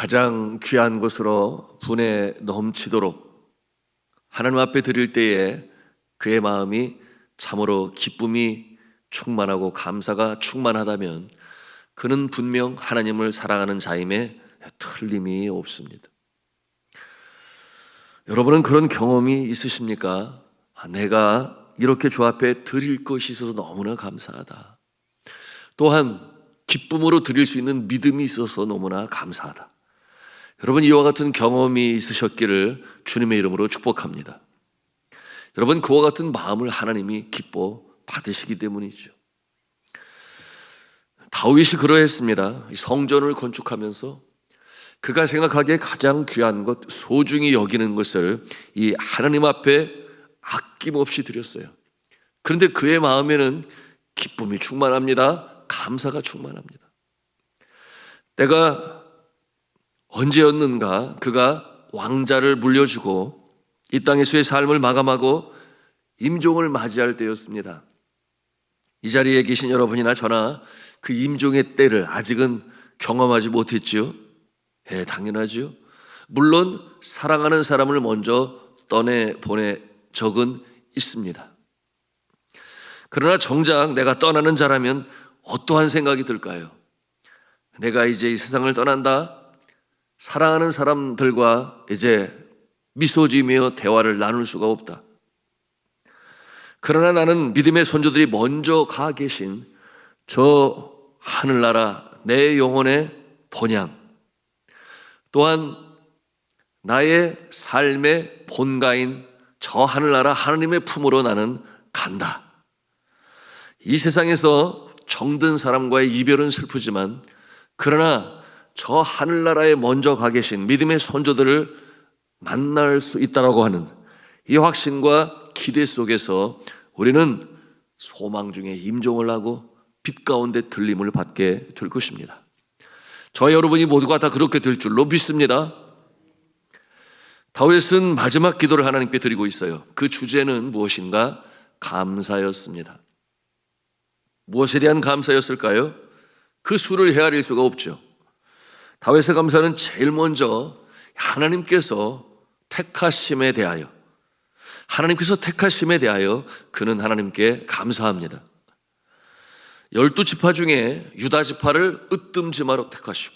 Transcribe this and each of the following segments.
가장 귀한 것으로 분에 넘치도록 하나님 앞에 드릴 때에 그의 마음이 참으로 기쁨이 충만하고 감사가 충만하다면 그는 분명 하나님을 사랑하는 자임에 틀림이 없습니다. 여러분은 그런 경험이 있으십니까? 내가 이렇게 주 앞에 드릴 것이 있어서 너무나 감사하다. 또한 기쁨으로 드릴 수 있는 믿음이 있어서 너무나 감사하다. 여러분, 이와 같은 경험이 있으셨기를 주님의 이름으로 축복합니다. 여러분, 그와 같은 마음을 하나님이 기뻐 받으시기 때문이죠. 다윗이 그러했습니다. 성전을 건축하면서 그가 생각하기에 가장 귀한 것, 소중히 여기는 것을 이 하나님 앞에 아낌없이 드렸어요. 그런데 그의 마음에는 기쁨이 충만합니다. 감사가 충만합니다. 때가 언제였는가 그가 왕자를 물려주고 이 땅에서의 삶을 마감하고 임종을 맞이할 때였습니다. 이 자리에 계신 여러분이나 저나 그 임종의 때를 아직은 경험하지 못했지요? 당연하지요. 물론 사랑하는 사람을 먼저 떠내보내 적은 있습니다. 그러나 정작 내가 떠나는 자라면 어떠한 생각이 들까요? 내가 이제 이 세상을 떠난다. 사랑하는 사람들과 이제 미소 지으며 대화를 나눌 수가 없다. 그러나 나는 믿음의 선조들이 먼저 가 계신 저 하늘나라 내 영혼의 본향, 또한 나의 삶의 본가인 저 하늘나라 하나님의 품으로 나는 간다. 이 세상에서 정든 사람과의 이별은 슬프지만 그러나 저 하늘나라에 먼저 가 계신 믿음의 선조들을 만날 수 있다라고 하는 이 확신과 기대 속에서 우리는 소망 중에 임종을 하고 빛 가운데 들림을 받게 될 것입니다. 저와 여러분이 모두가 다 그렇게 될 줄로 믿습니다. 다윗은 마지막 기도를 하나님께 드리고 있어요. 그 주제는 무엇인가? 감사였습니다. 무엇에 대한 감사였을까요? 그 수를 헤아릴 수가 없죠. 다윗의 감사는 제일 먼저 하나님께서 택하심에 대하여, 하나님께서 택하심에 대하여 그는 하나님께 감사합니다. 12지파 중에 유다 지파를 으뜸지마로 택하시고,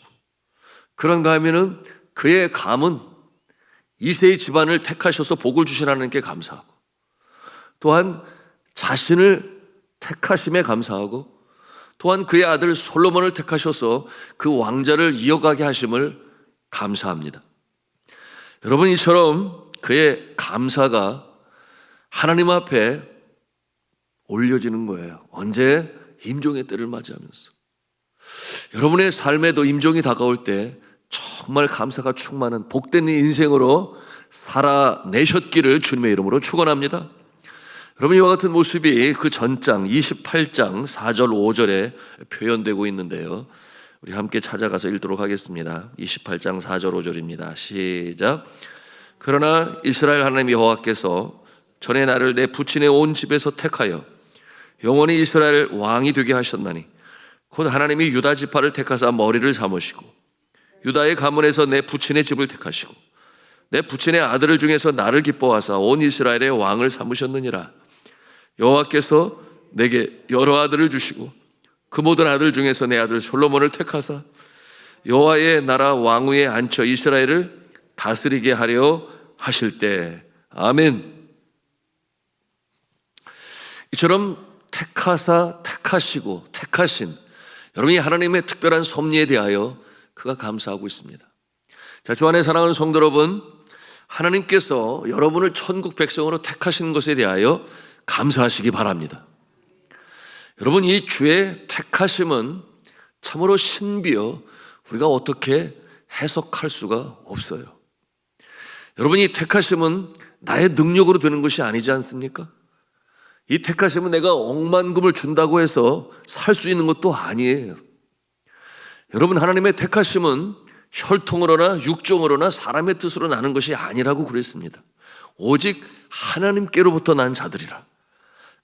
그런가 하면은 그의 감은 이새의 집안을 택하셔서 복을 주신 하나님께 감사하고, 또한 자신을 택하심에 감사하고, 또한 그의 아들 솔로몬을 택하셔서 그 왕자를 이어가게 하심을 감사합니다. 여러분, 이처럼 그의 감사가 하나님 앞에 올려지는 거예요. 언제? 임종의 때를 맞이하면서. 여러분의 삶에도 임종이 다가올 때 정말 감사가 충만한 복된 인생으로 살아내셨기를 주님의 이름으로 축원합니다. 여러분, 이와 같은 모습이 그 전장 28장 4절 5절에 표현되고 있는데요, 우리 함께 찾아가서 읽도록 하겠습니다. 28장 4절 5절입니다. 시작. 그러나 이스라엘 하나님 여호와께서 전에 나를 내 부친의 온 집에서 택하여 영원히 이스라엘 왕이 되게 하셨나니 곧 하나님이 유다 지파를 택하사 머리를 삼으시고 유다의 가문에서 내 부친의 집을 택하시고 내 부친의 아들을 중에서 나를 기뻐하사 온 이스라엘의 왕을 삼으셨느니라. 여호와께서 내게 여러 아들을 주시고 그 모든 아들 중에서 내 아들 솔로몬을 택하사 여호와의 나라 왕위에 앉혀 이스라엘을 다스리게 하려 하실 때. 아멘. 이처럼 택하사, 택하시고, 택하신 여러분이 하나님의 특별한 섭리에 대하여 그가 감사하고 있습니다. 자, 주 안에 사랑하는 성도 여러분, 하나님께서 여러분을 천국 백성으로 택하신 것에 대하여 감사하시기 바랍니다. 여러분, 이 주의 택하심은 참으로 신비여 우리가 어떻게 해석할 수가 없어요. 여러분, 이 택하심은 나의 능력으로 되는 것이 아니지 않습니까? 이 택하심은 내가 억만금을 준다고 해서 살 수 있는 것도 아니에요. 여러분, 하나님의 택하심은 혈통으로나 육정으로나 사람의 뜻으로 나는 것이 아니라고 그랬습니다. 오직 하나님께로부터 난 자들이라.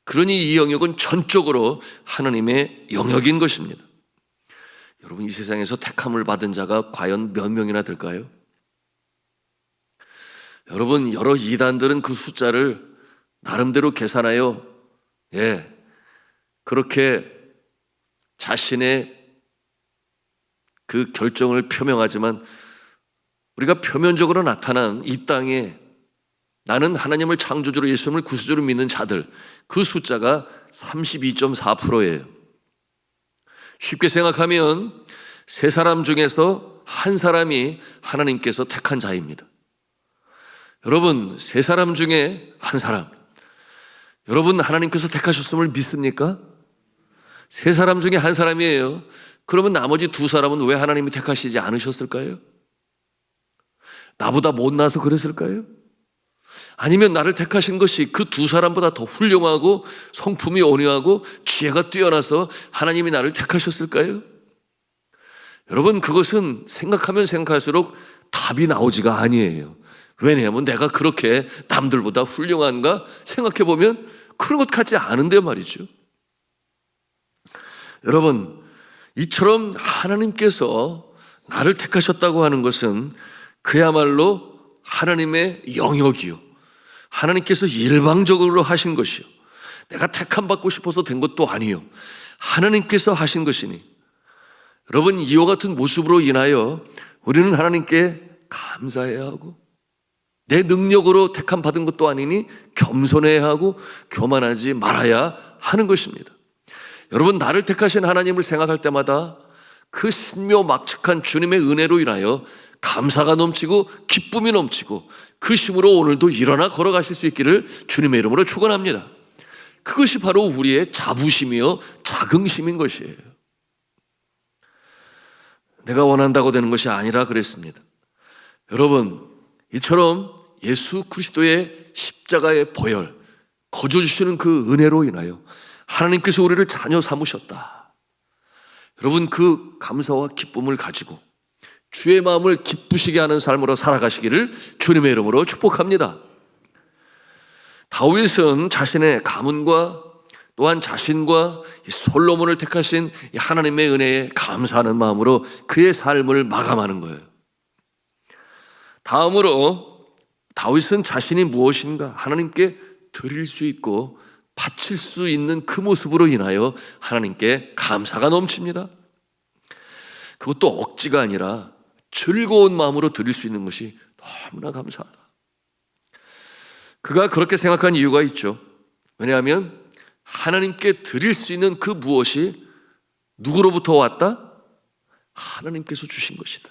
그러니 이 영역은 전적으로 하나님의 영역인 것입니다. 여러분, 이 세상에서 택함을 받은 자가 과연 몇 명이나 될까요? 여러분, 여러 이단들은 그 숫자를 나름대로 계산하여 그렇게 자신의 그 결정을 표명하지만, 우리가 표면적으로 나타난 이 땅에 나는 하나님을 창조주로 예수님을 구세주로 믿는 자들, 그 숫자가 32.4%예요. 쉽게 생각하면 세 사람 중에서 한 사람이 하나님께서 택한 자입니다. 여러분, 세 사람 중에 한 사람, 여러분 하나님께서 택하셨음을 믿습니까? 세 사람 중에 한 사람이에요. 그러면 나머지 두 사람은 왜 하나님이 택하시지 않으셨을까요? 나보다 못나서 그랬을까요? 아니면 나를 택하신 것이 그 두 사람보다 더 훌륭하고 성품이 온유하고 지혜가 뛰어나서 하나님이 나를 택하셨을까요? 여러분, 그것은 생각하면 생각할수록 답이 나오지가 아니에요. 왜냐하면 내가 그렇게 남들보다 훌륭한가 생각해보면 그런 것 같지 않은데 말이죠. 여러분, 이처럼 하나님께서 나를 택하셨다고 하는 것은 그야말로 하나님의 영역이요, 하나님께서 일방적으로 하신 것이요, 내가 택함 받고 싶어서 된 것도 아니요, 하나님께서 하신 것이니, 여러분, 이와 같은 모습으로 인하여 우리는 하나님께 감사해야 하고, 내 능력으로 택함 받은 것도 아니니 겸손해야 하고 교만하지 말아야 하는 것입니다. 여러분, 나를 택하신 하나님을 생각할 때마다 그 신묘막측한 주님의 은혜로 인하여 감사가 넘치고 기쁨이 넘치고 그 힘으로 오늘도 일어나 걸어가실 수 있기를 주님의 이름으로 축원합니다. 그것이 바로 우리의 자부심이요 자긍심인 것이에요. 내가 원한다고 되는 것이 아니라 그랬습니다. 여러분, 이처럼 예수 그리스도의 십자가의 보혈, 거저주시는 그 은혜로 인하여 하나님께서 우리를 자녀 삼으셨다. 여러분, 그 감사와 기쁨을 가지고 주의 마음을 기쁘시게 하는 삶으로 살아가시기를 주님의 이름으로 축복합니다. 다윗은 자신의 가문과 또한 자신과 솔로몬을 택하신 하나님의 은혜에 감사하는 마음으로 그의 삶을 마감하는 거예요. 다음으로 다윗은 자신이 무엇인가 하나님께 드릴 수 있고 바칠 수 있는 그 모습으로 인하여 하나님께 감사가 넘칩니다. 그것도 억지가 아니라 즐거운 마음으로 드릴 수 있는 것이 너무나 감사하다. 그가 그렇게 생각한 이유가 있죠. 왜냐하면 하나님께 드릴 수 있는 그 무엇이 누구로부터 왔다? 하나님께서 주신 것이다.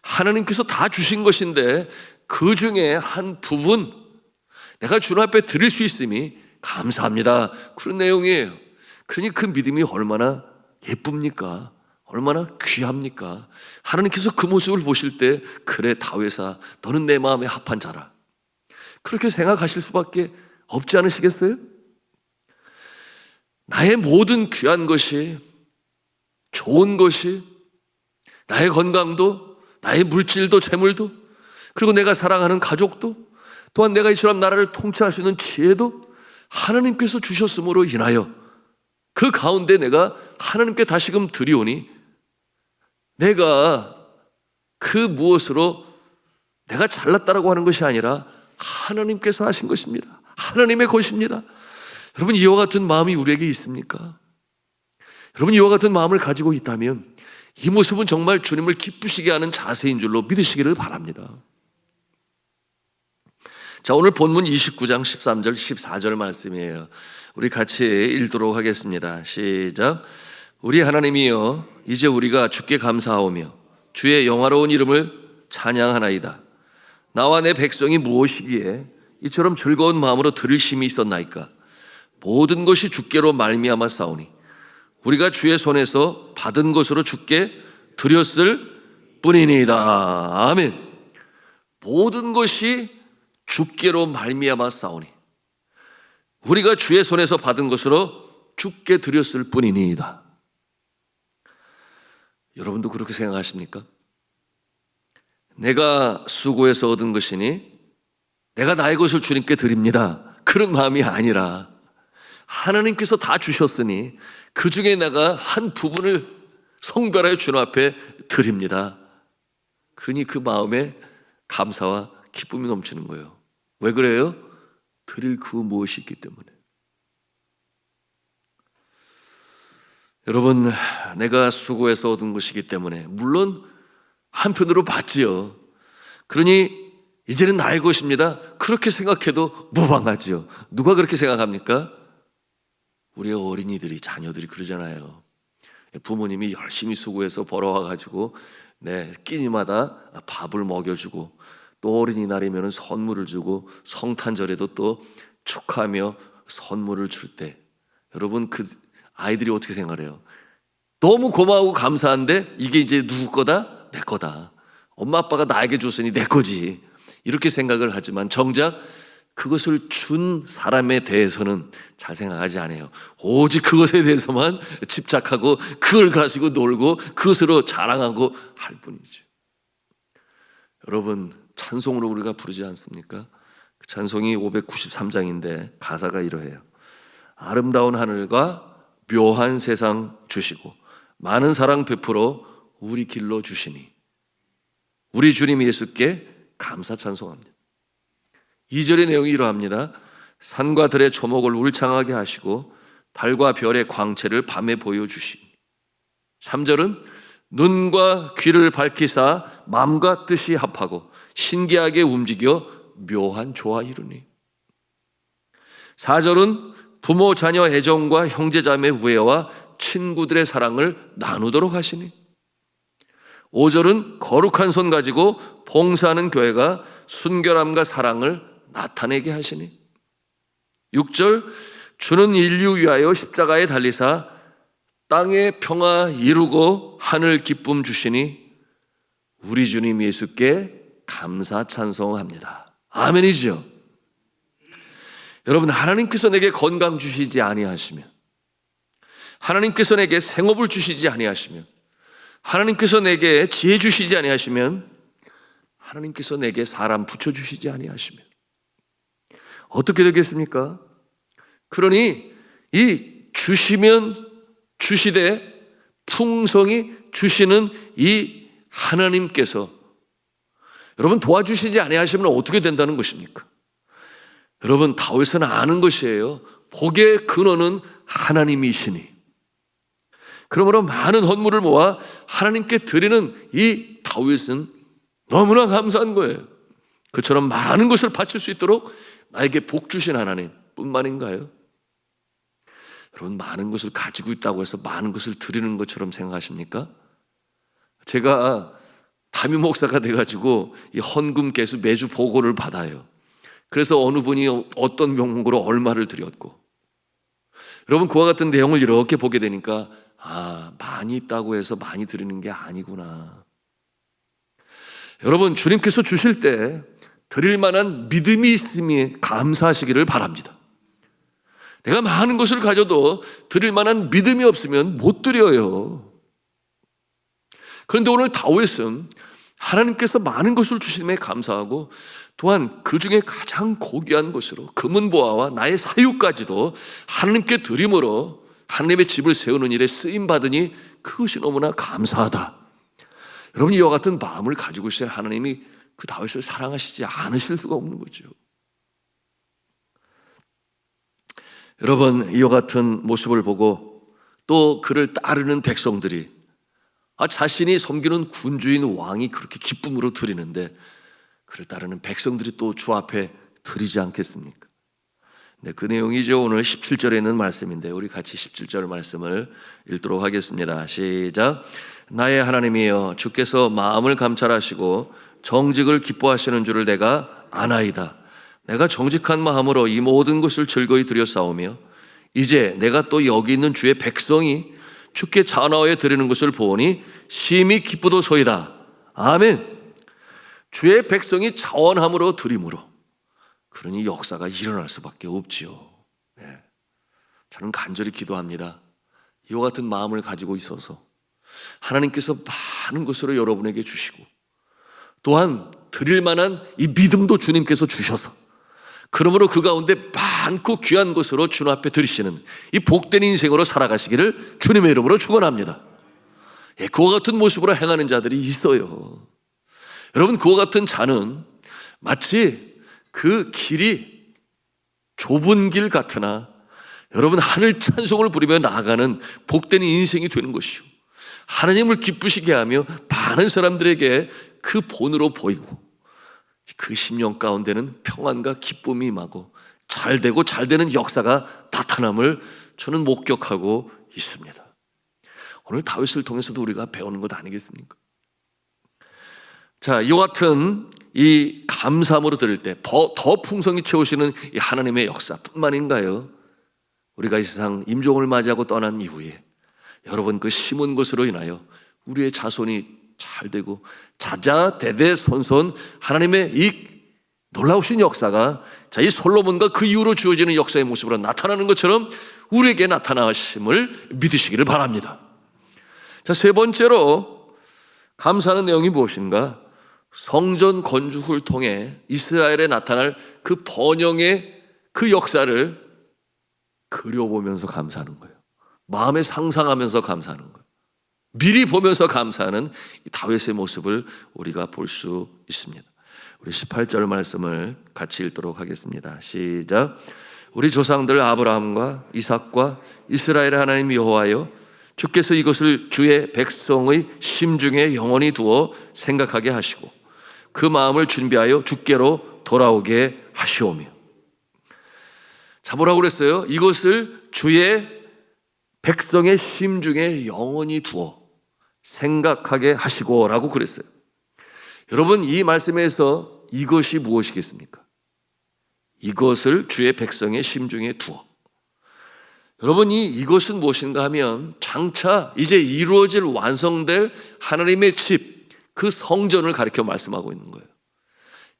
하나님께서 다 주신 것인데 그 중에 한 부분 내가 주님 앞에 드릴 수 있음이 감사합니다. 그런 내용이에요. 그러니 그 믿음이 얼마나 예쁩니까? 얼마나 귀합니까? 하나님께서 그 모습을 보실 때 그래 다윗아 너는 내 마음에 합한 자라, 그렇게 생각하실 수밖에 없지 않으시겠어요? 나의 모든 귀한 것이, 좋은 것이, 나의 건강도, 나의 물질도, 재물도, 그리고 내가 사랑하는 가족도, 또한 내가 이처럼 나라를 통치할 수 있는 지혜도 하나님께서 주셨음으로 인하여 그 가운데 내가 하나님께 다시금 드리오니 내가 그 무엇으로 내가 잘났다라고 하는 것이 아니라 하나님께서 하신 것입니다. 하나님의 것입니다. 여러분, 이와 같은 마음이 우리에게 있습니까? 여러분, 이와 같은 마음을 가지고 있다면 이 모습은 정말 주님을 기쁘시게 하는 자세인 줄로 믿으시기를 바랍니다. 자, 오늘 본문 29장 13절 14절 말씀이에요. 우리 같이 읽도록 하겠습니다. 시작. 우리 하나님이여, 이제 우리가 주께 감사하오며 주의 영화로운 이름을 찬양하나이다. 나와 내 백성이 무엇이기에 이처럼 즐거운 마음으로 들을 힘이 있었나이까? 모든 것이 주께로 말미암아 싸우니 우리가 주의 손에서 받은 것으로 주께 드렸을 뿐이니이다. 아멘. 모든 것이 주께로 말미암아 싸우니 우리가 주의 손에서 받은 것으로 주께 드렸을 뿐이니이다. 여러분도 그렇게 생각하십니까? 내가 수고해서 얻은 것이니 내가 나의 것을 주님께 드립니다, 그런 마음이 아니라 하나님께서 다 주셨으니 그 중에 내가 한 부분을 성별하여 주님 앞에 드립니다. 그러니 그 마음에 감사와 기쁨이 넘치는 거예요. 왜 그래요? 드릴 그 무엇이 있기 때문에. 여러분, 내가 수고해서 얻은 것이기 때문에 물론 한편으로 받지요. 그러니 이제는 나의 것입니다. 그렇게 생각해도 무방하지요. 누가 그렇게 생각합니까? 우리의 어린이들이, 자녀들이 그러잖아요. 부모님이 열심히 수고해서 벌어와가지고 끼니마다 밥을 먹여주고 또 어린이날이면 선물을 주고 성탄절에도 또 축하하며 선물을 줄 때 여러분 그 아이들이 어떻게 생각해요? 너무 고마우고 감사한데 이게 이제 누구 거다? 내 거다. 엄마 아빠가 나에게 줬으니 내 거지. 이렇게 생각을 하지만 정작 그것을 준 사람에 대해서는 잘 생각하지 않아요. 오직 그것에 대해서만 집착하고 그걸 가지고 놀고 그것으로 자랑하고 할 뿐이죠. 여러분, 찬송으로 우리가 부르지 않습니까? 그 찬송이 593장인데 가사가 이러해요. 아름다운 하늘과 묘한 세상 주시고 많은 사랑 베풀어 우리 길로 주시니 우리 주님 예수께 감사 찬송합니다. 2절의 내용이 이러합니다. 산과 들의 초목을 울창하게 하시고 달과 별의 광채를 밤에 보여주시니 3절은 눈과 귀를 밝히사 마음과 뜻이 합하고 신기하게 움직여 묘한 조화 이루니 4절은 부모 자녀 애정과 형제자매 우애와 친구들의 사랑을 나누도록 하시니 5절은 거룩한 손 가지고 봉사하는 교회가 순결함과 사랑을 나타내게 하시니 6절 주는 인류 위하여 십자가에 달리사 땅의 평화 이루고 하늘 기쁨 주시니 우리 주님 예수께 감사 찬송합니다. 아멘이죠. 여러분, 하나님께서 내게 건강 주시지 아니하시면, 하나님께서 내게 생업을 주시지 아니하시면, 하나님께서 내게 지혜 주시지 아니하시면, 하나님께서 내게 사람 붙여주시지 아니하시면 어떻게 되겠습니까? 그러니 이 주시면 주시되 풍성히 주시는 이 하나님께서 여러분 도와주시지 아니하시면 어떻게 된다는 것입니까? 여러분, 다윗은 아는 것이에요. 복의 근원은 하나님이시니. 그러므로 많은 헌물을 모아 하나님께 드리는 이 다윗은 너무나 감사한 거예요. 그처럼 많은 것을 바칠 수 있도록 나에게 복 주신 하나님 뿐만인가요? 여러분, 많은 것을 가지고 있다고 해서 많은 것을 드리는 것처럼 생각하십니까? 제가 담임 목사가 돼가지고 이 헌금 개수 매주 보고를 받아요. 그래서 어느 분이 어떤 명목으로 얼마를 드렸고, 여러분 그와 같은 내용을 이렇게 보게 되니까 많이 있다고 해서 많이 드리는 게 아니구나. 여러분, 주님께서 주실 때 드릴 만한 믿음이 있음에 감사하시기를 바랍니다. 내가 많은 것을 가져도 드릴 만한 믿음이 없으면 못 드려요. 그런데 오늘 다윗은 하나님께서 많은 것을 주심에 감사하고 또한 그 중에 가장 고귀한 것으로 금은보화와 나의 사유까지도 하나님께 드림으로 하나님의 집을 세우는 일에 쓰임받으니 그것이 너무나 감사하다. 여러분, 이와 같은 마음을 가지고 있어야 하나님이 그 다윗을 사랑하시지 않으실 수가 없는 거죠. 여러분, 이와 같은 모습을 보고 또 그를 따르는 백성들이 자신이 섬기는 군주인 왕이 그렇게 기쁨으로 드리는데 그를 따르는 백성들이 또 주 앞에 드리지 않겠습니까? 네, 그 내용이죠. 오늘 17절에 있는 말씀인데 우리 같이 17절 말씀을 읽도록 하겠습니다. 시작. 나의 하나님이여, 주께서 마음을 감찰하시고 정직을 기뻐하시는 줄을 내가 아나이다. 내가 정직한 마음으로 이 모든 것을 즐거이 드렸사오며 이제 내가 또 여기 있는 주의 백성이 주께 자나하여 드리는 것을 보니 심히 기쁘도소이다. 아멘. 주의 백성이 자원함으로 드림으로 그러니 역사가 일어날 수밖에 없지요. 네. 저는 간절히 기도합니다. 이와 같은 마음을 가지고 있어서 하나님께서 많은 것으로 여러분에게 주시고 또한 드릴 만한 이 믿음도 주님께서 주셔서 그러므로 그 가운데 많고 귀한 것으로 주님 앞에 드리시는 이 복된 인생으로 살아가시기를 주님의 이름으로 축원합니다. 그와 같은 모습으로 행하는 자들이 있어요. 여러분, 그와 같은 자는 마치 그 길이 좁은 길 같으나 여러분, 하늘 찬송을 부리며 나아가는 복된 인생이 되는 것이요, 하나님을 기쁘시게 하며 많은 사람들에게 그 본으로 보이고 그 심령 가운데는 평안과 기쁨이 임하고 잘되고 잘되는 역사가 나타남을 저는 목격하고 있습니다. 오늘 다윗을 통해서도 우리가 배우는 것 아니겠습니까? 자, 이와 같은 이 감사함으로 들을 때 더 풍성히 채우시는 이 하나님의 역사뿐만인가요? 우리가 이 세상 임종을 맞이하고 떠난 이후에 여러분, 그 심은 것으로 인하여 우리의 자손이 잘되고 자자대대손손 하나님의 이 놀라우신 역사가 이 솔로몬과 그 이후로 주어지는 역사의 모습으로 나타나는 것처럼 우리에게 나타나심을 믿으시기를 바랍니다. 자, 세 번째로 감사하는 내용이 무엇인가? 성전 건축을 통해 이스라엘에 나타날 그 번영의 그 역사를 그려보면서 감사하는 거예요. 마음에 상상하면서 감사하는 거예요. 미리 보면서 감사하는 다윗의 모습을 우리가 볼 수 있습니다. 우리 18절 말씀을 같이 읽도록 하겠습니다. 시작. 우리 조상들 아브라함과 이삭과 이스라엘의 하나님 여호와여, 주께서 이것을 주의 백성의 심중에 영원히 두어 생각하게 하시고 그 마음을 준비하여 주께로 돌아오게 하시오며. 자, 뭐라고 그랬어요? 이것을 주의 백성의 심중에 영원히 두어 생각하게 하시고 라고 그랬어요. 여러분, 이 말씀에서 이것이 무엇이겠습니까? 이것을 주의 백성의 심중에 두어. 여러분, 이것은 무엇인가 하면 장차 이제 이루어질 완성될 하나님의 집, 그 성전을 가리켜 말씀하고 있는 거예요.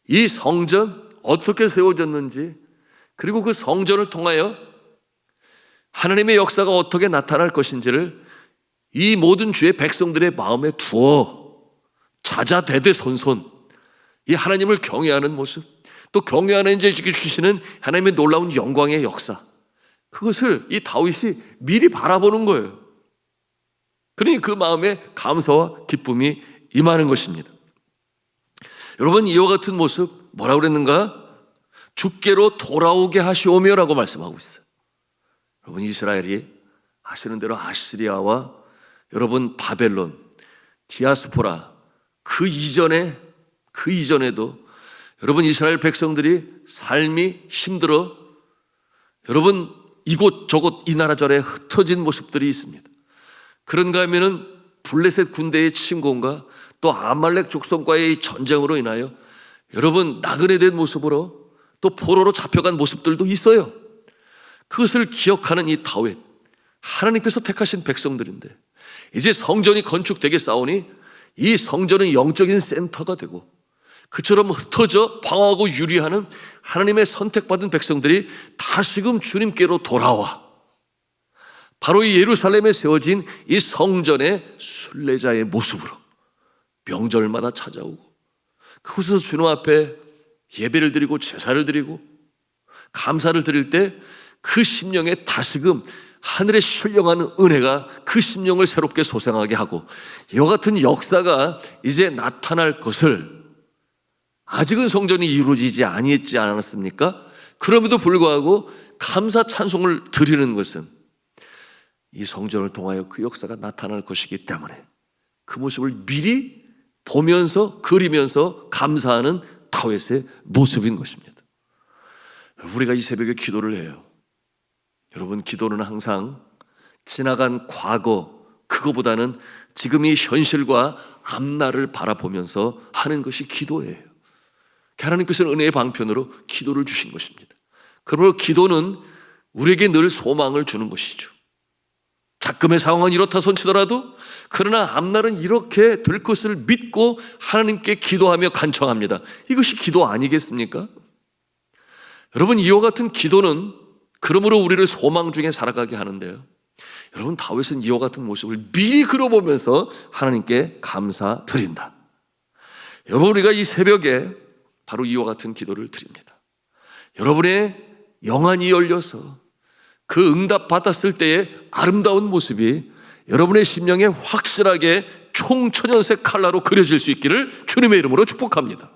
이 성전 어떻게 세워졌는지, 그리고 그 성전을 통하여 하나님의 역사가 어떻게 나타날 것인지를 이 모든 주의 백성들의 마음에 두어 자자대대손손 이 하나님을 경외하는 모습, 또 경외하는 이제 주시는 하나님의 놀라운 영광의 역사, 그것을 이 다윗이 미리 바라보는 거예요. 그러니 그 마음에 감사와 기쁨이 임하는 것입니다. 여러분, 이와 같은 모습 뭐라고 그랬는가? 주께로 돌아오게 하시오며라고 말씀하고 있어요. 여러분, 이스라엘이 아시는 대로 아시리아와 여러분 바벨론, 디아스포라, 그 이전에도 여러분 이스라엘 백성들이 삶이 힘들어 여러분 이곳저곳 이 나라 저래 흩어진 모습들이 있습니다. 그런가 하면은 블레셋 군대의 침공과 또 아말렉 족속과의 전쟁으로 인하여 여러분 나그네 된 모습으로 또 포로로 잡혀간 모습들도 있어요. 그것을 기억하는 이 다윗, 하나님께서 택하신 백성들인데 이제 성전이 건축되겠사오니 이 성전은 영적인 센터가 되고 그처럼 흩어져 방황하고 유리하는 하나님의 선택받은 백성들이 다시금 주님께로 돌아와 바로 이 예루살렘에 세워진 이 성전의 순례자의 모습으로 명절마다 찾아오고 그곳에서 주님 앞에 예배를 드리고 제사를 드리고 감사를 드릴 때 그 심령에 다시금 하늘의 신령한 은혜가 그 심령을 새롭게 소생하게 하고 이와 같은 역사가 이제 나타날 것을 아직은 성전이 이루어지지 아니했지 않았습니까? 그럼에도 불구하고 감사 찬송을 드리는 것은 이 성전을 통하여 그 역사가 나타날 것이기 때문에 그 모습을 미리 보면서 그리면서 감사하는 다윗의 모습인 것입니다. 우리가 이 새벽에 기도를 해요. 여러분, 기도는 항상 지나간 과거 그거보다는 지금 이 현실과 앞날을 바라보면서 하는 것이 기도예요. 하나님께서는 은혜의 방편으로 기도를 주신 것입니다. 그러므로 기도는 우리에게 늘 소망을 주는 것이죠. 작금의 상황은 이렇다 손치더라도 그러나 앞날은 이렇게 될 것을 믿고 하나님께 기도하며 간청합니다. 이것이 기도 아니겠습니까? 여러분, 이와 같은 기도는 그러므로 우리를 소망 중에 살아가게 하는데요. 여러분, 다윗은 이와 같은 모습을 미리 그려보면서 하나님께 감사드린다. 여러분, 우리가 이 새벽에 바로 이와 같은 기도를 드립니다. 여러분의 영안이 열려서 그 응답 받았을 때의 아름다운 모습이 여러분의 심령에 확실하게 총천연색 칼라로 그려질 수 있기를 주님의 이름으로 축복합니다.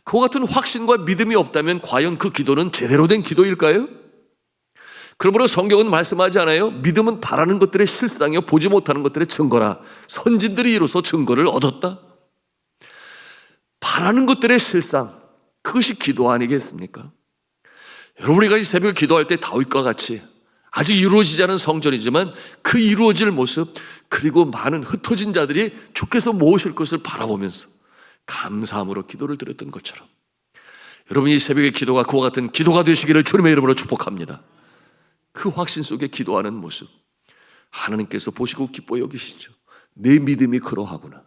그와 같은 확신과 믿음이 없다면 과연 그 기도는 제대로 된 기도일까요? 그러므로 성경은 말씀하지 않아요? 믿음은 바라는 것들의 실상이요 보지 못하는 것들의 증거라. 선진들이 이로써 증거를 얻었다. 바라는 것들의 실상, 그것이 기도 아니겠습니까? 여러분, 우리가 이 새벽에 기도할 때 다윗과 같이 아직 이루어지지 않은 성전이지만 그 이루어질 모습, 그리고 많은 흩어진 자들이 주께서 모으실 것을 바라보면서 감사함으로 기도를 드렸던 것처럼, 여러분 이 새벽의 기도가 그와 같은 기도가 되시기를 주님의 이름으로 축복합니다. 그 확신 속에 기도하는 모습 하나님께서 보시고 기뻐 여기시죠. 내 믿음이 그러하구나.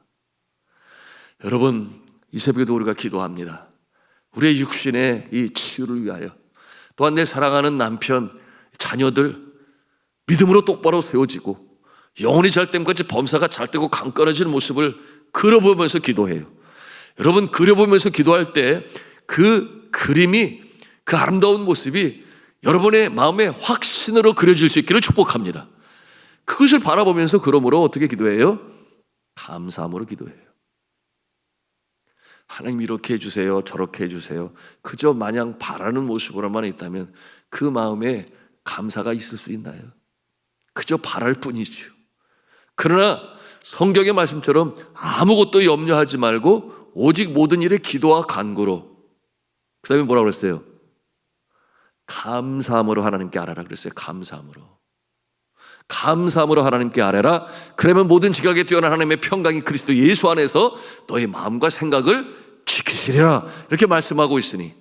여러분, 이 새벽에도 우리가 기도합니다. 우리의 육신의 이 치유를 위하여, 또한 내 사랑하는 남편, 자녀들 믿음으로 똑바로 세워지고 영혼이 잘 됨같이 범사가 잘 되고 강건해지는 모습을 그려보면서 기도해요. 여러분, 그려보면서 기도할 때 그 그림이, 그 아름다운 모습이 여러분의 마음에 확신으로 그려질 수 있기를 축복합니다. 그것을 바라보면서 그러므로 어떻게 기도해요? 감사함으로 기도해요. 하나님 이렇게 해주세요, 저렇게 해주세요. 그저 마냥 바라는 모습으로만 있다면 그 마음에 감사가 있을 수 있나요? 그저 바랄 뿐이죠. 그러나 성경의 말씀처럼 아무것도 염려하지 말고 오직 모든 일에 기도와 간구로, 그 다음에 뭐라고 그랬어요? 감사함으로 하나님께 아뢰라 그랬어요. 감사함으로 하나님께 아뢰라. 그러면 모든 지각에 뛰어난 하나님의 평강이 그리스도 예수 안에서 너의 마음과 생각을 지키시리라, 이렇게 말씀하고 있으니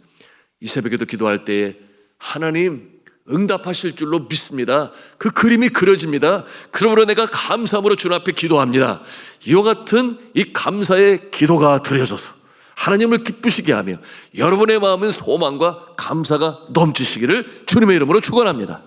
이 새벽에도 기도할 때에 하나님 응답하실 줄로 믿습니다. 그 그림이 그려집니다. 그러므로 내가 감사함으로 주님 앞에 기도합니다. 이와 같은 이 감사의 기도가 드려져서 하나님을 기쁘시게 하며 여러분의 마음은 소망과 감사가 넘치시기를 주님의 이름으로 축원합니다.